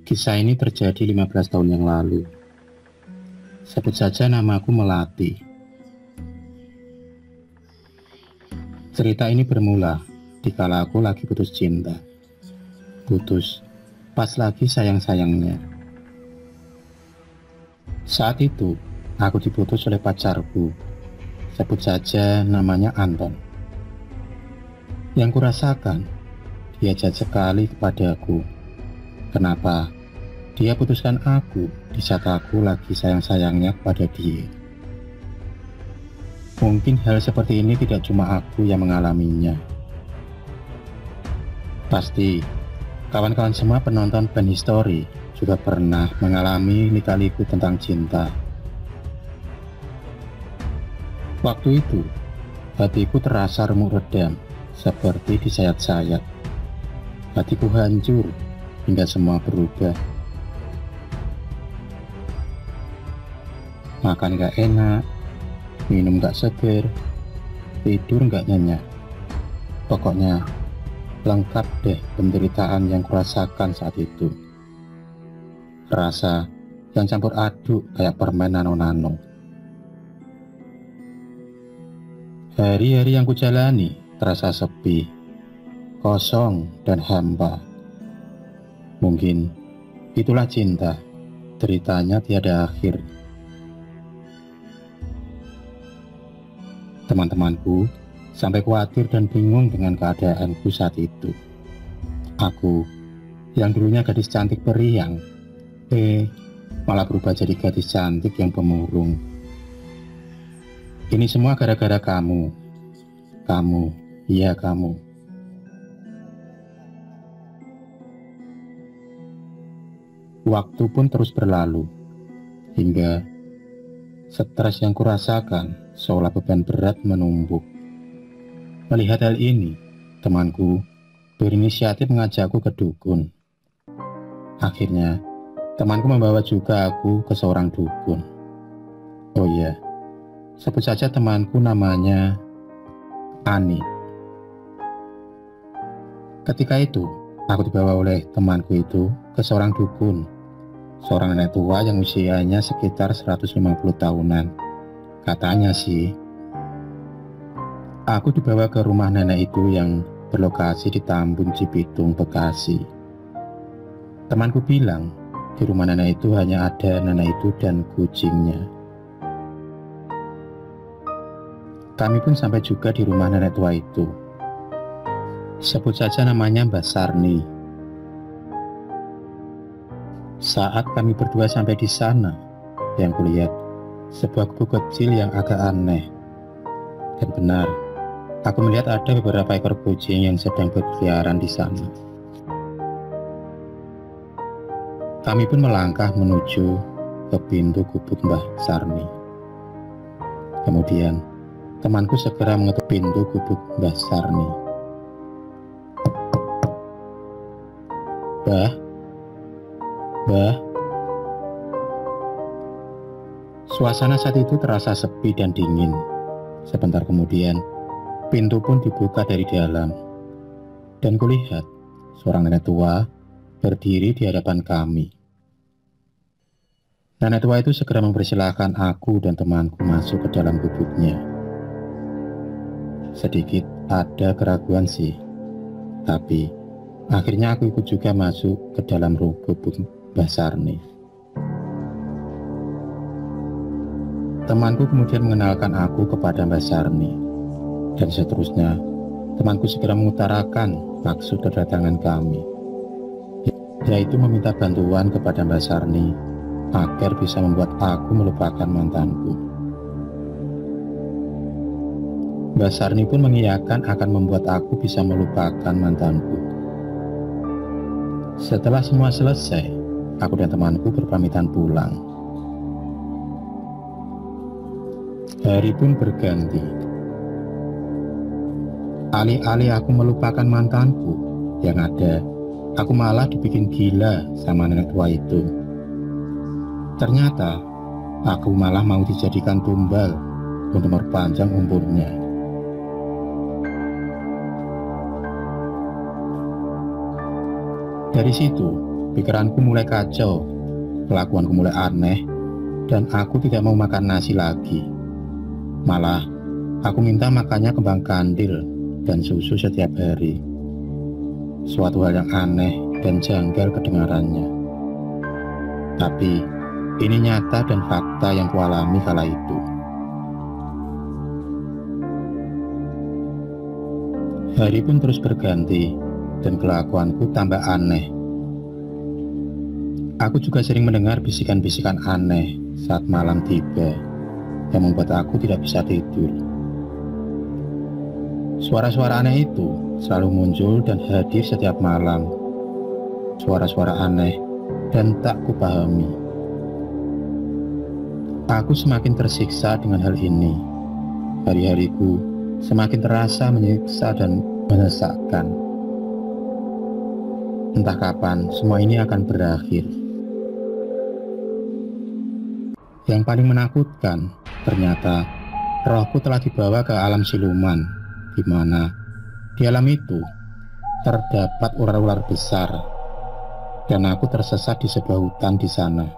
Kisah ini terjadi 15 tahun yang lalu. Sebut saja namaku Melati. Cerita ini bermula dikala aku lagi putus cinta. Putus pas lagi sayang-sayangnya. Saat itu aku diputus oleh pacarku. Sebut saja namanya Anton. Yang kurasakan, dia jahat sekali kepadaku. Kenapa dia putuskan aku di saat aku lagi sayang-sayangnya kepada dia? Mungkin hal seperti ini tidak cuma aku yang mengalaminya. Pasti kawan-kawan semua penonton band history juga pernah mengalami lika-liku tentang cinta. Waktu itu hatiku terasa remuk redam, seperti disayat-sayat. Hatiku hancur hingga semua berubah. Makan gak enak, minum gak seger, tidur gak nyenyak. Pokoknya lengkap deh penderitaan yang kurasakan saat itu. Rasa yang campur aduk kayak permen nano-nano. Hari-hari yang kujalani terasa sepi, kosong dan hampa. Mungkin itulah cinta, deritanya tiada akhir. Teman-temanku sampai khawatir dan bingung dengan keadaanku saat itu. Aku yang dulunya gadis cantik periang, malah berubah jadi gadis cantik yang pemurung. Ini semua gara-gara kamu. Iya kamu. Waktu pun terus berlalu, hingga stres yang kurasakan seolah beban berat menumpuk. Melihat hal ini, temanku berinisiatif mengajakku ke dukun. Akhirnya, temanku membawa juga aku ke seorang dukun. Oh iya, sebut saja temanku namanya Ani. Ketika itu, aku dibawa oleh temanku itu ke seorang dukun. Seorang nenek tua yang usianya sekitar 150 tahunan. Katanya sih. Aku dibawa ke rumah nenek itu yang berlokasi di Tambun Cibitung, Bekasi. Temanku bilang, di rumah nenek itu hanya ada nenek itu dan kucingnya. Kami pun sampai juga di rumah nenek tua itu. Sebut saja namanya Mbak Sarni. Saat kami berdua sampai di sana, yang kulihat sebuah gubuk kecil yang agak aneh. Dan benar, aku melihat ada beberapa ekor kucing yang sedang berkeliaran di sana. Kami pun melangkah menuju ke pintu gubuk Mbah Sarni. Kemudian, temanku segera mengetuk pintu gubuk Mbah Sarni. Mbah. Suasana saat itu terasa sepi dan dingin. Sebentar kemudian, pintu pun dibuka dari dalam. Dan kulihat seorang nenek tua berdiri di hadapan kami. Nenek tua itu segera mempersilahkan aku dan temanku masuk ke dalam gubuknya. Sedikit ada keraguan sih, tapi akhirnya aku ikut juga masuk ke dalam gubuk Mbah Sarni. Temanku kemudian mengenalkan aku kepada Mbah Sarni. Dan seterusnya, temanku segera mengutarakan maksud kedatangan kami, yaitu meminta bantuan kepada Mbah Sarni agar bisa membuat aku melupakan mantanku. Mbah Sarni pun mengiyakan akan membuat aku bisa melupakan mantanku. Setelah semua selesai, aku dan temanku berpamitan pulang. Hari pun berganti. Alih-alih aku melupakan mantanku, yang ada aku malah dibikin gila sama nenek tua itu. Ternyata aku malah mau dijadikan tumbal untuk memperpanjang umurnya. Dari situ pikiranku mulai kacau, kelakuanku mulai aneh, dan aku tidak mau makan nasi lagi. Malah, aku minta makannya kembang kandil dan susu setiap hari. Suatu hal yang aneh dan janggal kedengarannya. Tapi, ini nyata dan fakta yang kualami kala itu. Hari pun terus berganti, dan kelakuanku tambah aneh. Aku juga sering mendengar bisikan-bisikan aneh saat malam tiba, yang membuat aku tidak bisa tidur. Suara-suara aneh itu selalu muncul dan hadir setiap malam. Suara-suara aneh dan tak kupahami. Aku semakin tersiksa dengan hal ini. Hari-hariku semakin terasa menyiksa dan menyesakkan. Entah kapan semua ini akan berakhir. Yang paling menakutkan, ternyata rohku telah dibawa ke alam siluman, di mana di alam itu terdapat ular-ular besar, dan aku tersesat di sebuah hutan di sana.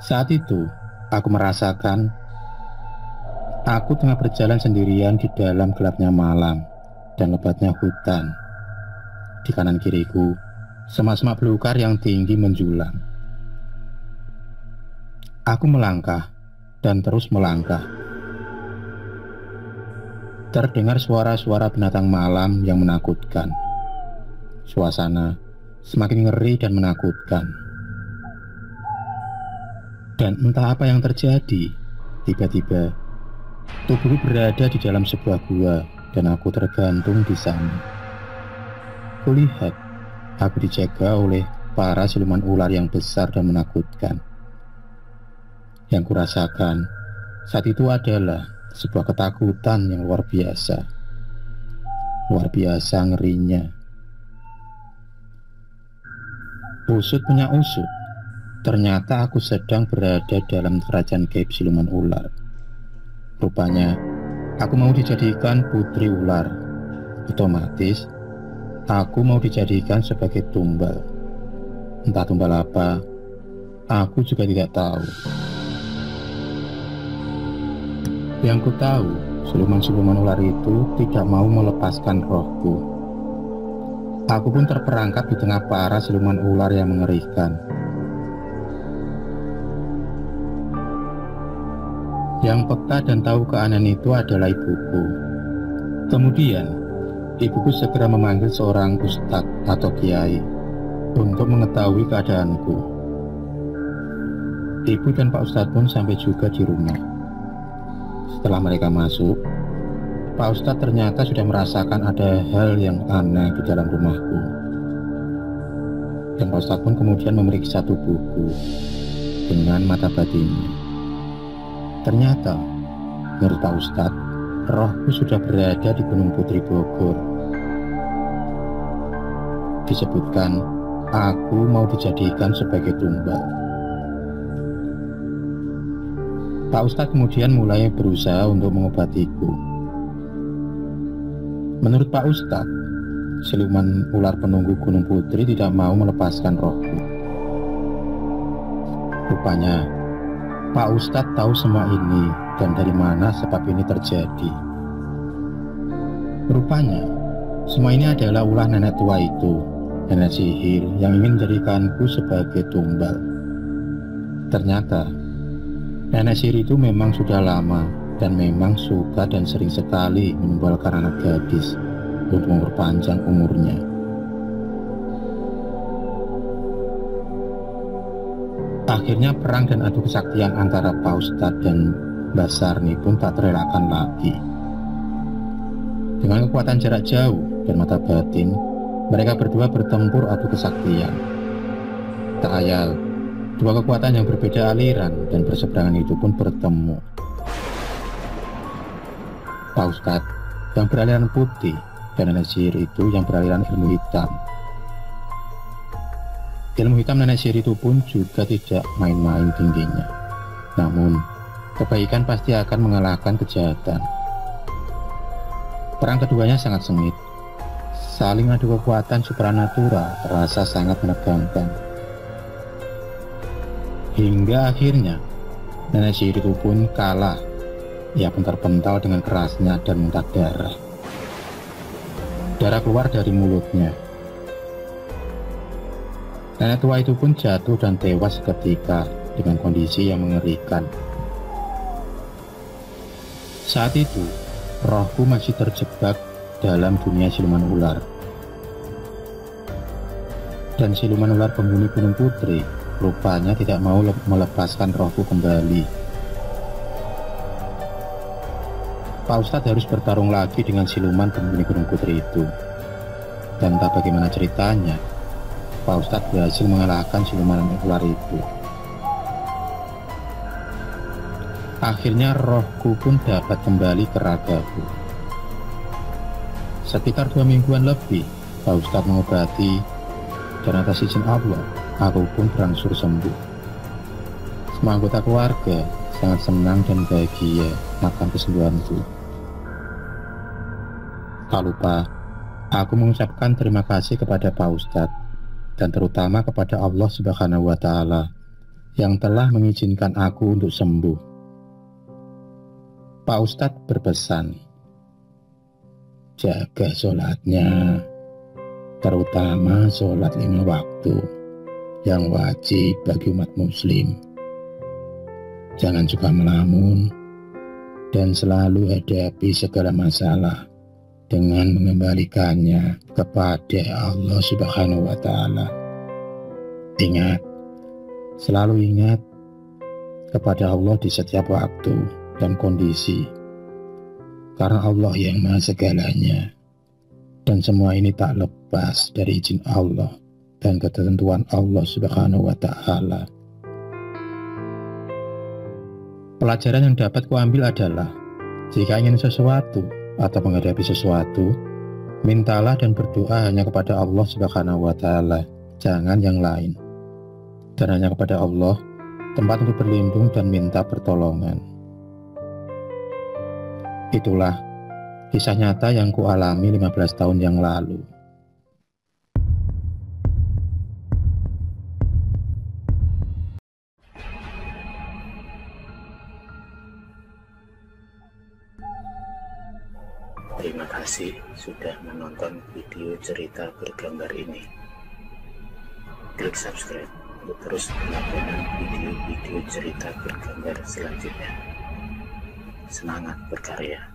Saat itu, aku merasakan aku tengah berjalan sendirian di dalam gelapnya malam dan lebatnya hutan. Di kanan kiriku, semak-semak belukar yang tinggi menjulang. Aku melangkah dan terus melangkah. Terdengar suara-suara binatang malam yang menakutkan. Suasana semakin ngeri dan menakutkan. Dan entah apa yang terjadi, tiba-tiba tubuhku berada di dalam sebuah gua dan aku tergantung di sana. Kulihat aku dijaga oleh para siluman ular yang besar dan menakutkan. Yang kurasakan saat itu adalah sebuah ketakutan yang luar biasa. Luar biasa ngerinya. Usut punya usut, ternyata aku sedang berada dalam kerajaan gaib siluman ular. Rupanya aku mau dijadikan putri ular. Otomatis aku mau dijadikan sebagai tumbal. Entah tumbal apa, aku juga tidak tahu. Yang ku tahu, siluman-siluman ular itu tidak mau melepaskan rohku. Aku pun terperangkap di tengah para siluman ular yang mengerikan. Yang peka dan tahu keanehan itu adalah ibuku. Kemudian, ibuku segera memanggil seorang ustadz atau kiai untuk mengetahui keadaanku. Ibu dan Pak Ustadz pun sampai juga di rumah. Setelah mereka masuk, Pak Ustadz ternyata sudah merasakan ada hal yang aneh di dalam rumahku. Dan Pak Ustadz pun kemudian memeriksa tubuhku dengan mata batinnya. Ternyata, menurut Pak Ustadz, rohku sudah berada di Gunung Putri Bogor. Disebutkan, aku mau dijadikan sebagai tumbal. Pak Ustadz kemudian mulai berusaha untuk mengobatiku. Menurut Pak Ustadz, siluman ular penunggu Gunung Putri tidak mau melepaskan rohku. Rupanya, Pak Ustadz tahu semua ini dan dari mana sebab ini terjadi. Rupanya, semua ini adalah ulah nenek tua itu, nenek sihir yang ingin menjadikanku sebagai tumbal. Ternyata, nenek sihir itu memang sudah lama dan memang suka dan sering sekali menumbalkan anak gadis untuk memperpanjang umurnya. Akhirnya perang dan adu kesaktian antara Pak Ustadz dan Mbak Sarni pun tak terelakkan lagi. Dengan kekuatan jarak jauh dan mata batin, mereka berdua bertempur adu kesaktian. Tak ayal, dua kekuatan yang berbeda aliran dan berseberangan itu pun bertemu. Pak Ustadz yang beraliran putih dan nenek sihir itu yang beraliran ilmu hitam. Ilmu hitam nenek sihir itu pun juga tidak main-main tingginya. Namun, kebaikan pasti akan mengalahkan kejahatan. Perang keduanya sangat sengit, Saling adu kekuatan supranatural terasa sangat menegangkan. Hingga akhirnya nenek sihir itu pun kalah. Ia pun terpental dengan kerasnya dan muntah darah. Darah keluar dari mulutnya. Nenek tua itu pun jatuh dan tewas seketika dengan kondisi yang mengerikan. Saat itu, rohku masih terjebak dalam dunia siluman ular. Dan siluman ular penghuni Gunung Putri rupanya tidak mau melepaskan rohku kembali. Pak Ustadz harus bertarung lagi dengan siluman penghuni Gunung Putri itu. Dan entah bagaimana ceritanya, Pak Ustadz berhasil mengalahkan siluman ular itu. Akhirnya rohku pun dapat kembali ke ragaku. Sekitar 2 mingguan lebih, Pak Ustadz mengobati, dan atas izin Allah, aku pun berangsur sembuh. Semua anggota keluarga sangat senang dan bahagia makan kesembuhanku. Tak lupa, aku mengucapkan terima kasih kepada Pak Ustadz, dan terutama kepada Allah Subhanahu wa Ta'ala yang telah mengizinkan aku untuk sembuh. Pak Ustadz berpesan, jaga sholatnya, terutama sholat 5 waktu yang wajib bagi umat muslim. Jangan suka melamun dan selalu hadapi segala masalah dengan mengembalikannya kepada Allah Subhanahu wa Ta'ala. Ingat, selalu ingat kepada Allah di setiap waktu dan kondisi, karena Allah yang maha segalanya, dan semua ini tak lepas dari izin Allah dan ketentuan Allah Subhanahu wa Ta'ala. Pelajaran yang dapat kuambil adalah, jika ingin sesuatu atau menghadapi sesuatu, mintalah dan berdoa hanya kepada Allah Subhanahu wa Ta'ala, jangan yang lain. Dan hanya kepada Allah tempat untuk berlindung dan minta pertolongan. Itulah kisah nyata yang kualami 15 tahun yang lalu. Terima kasih sudah menonton video cerita bergambar ini. Klik subscribe untuk terus mendapatkan video-video cerita bergambar selanjutnya. Semangat berkarya.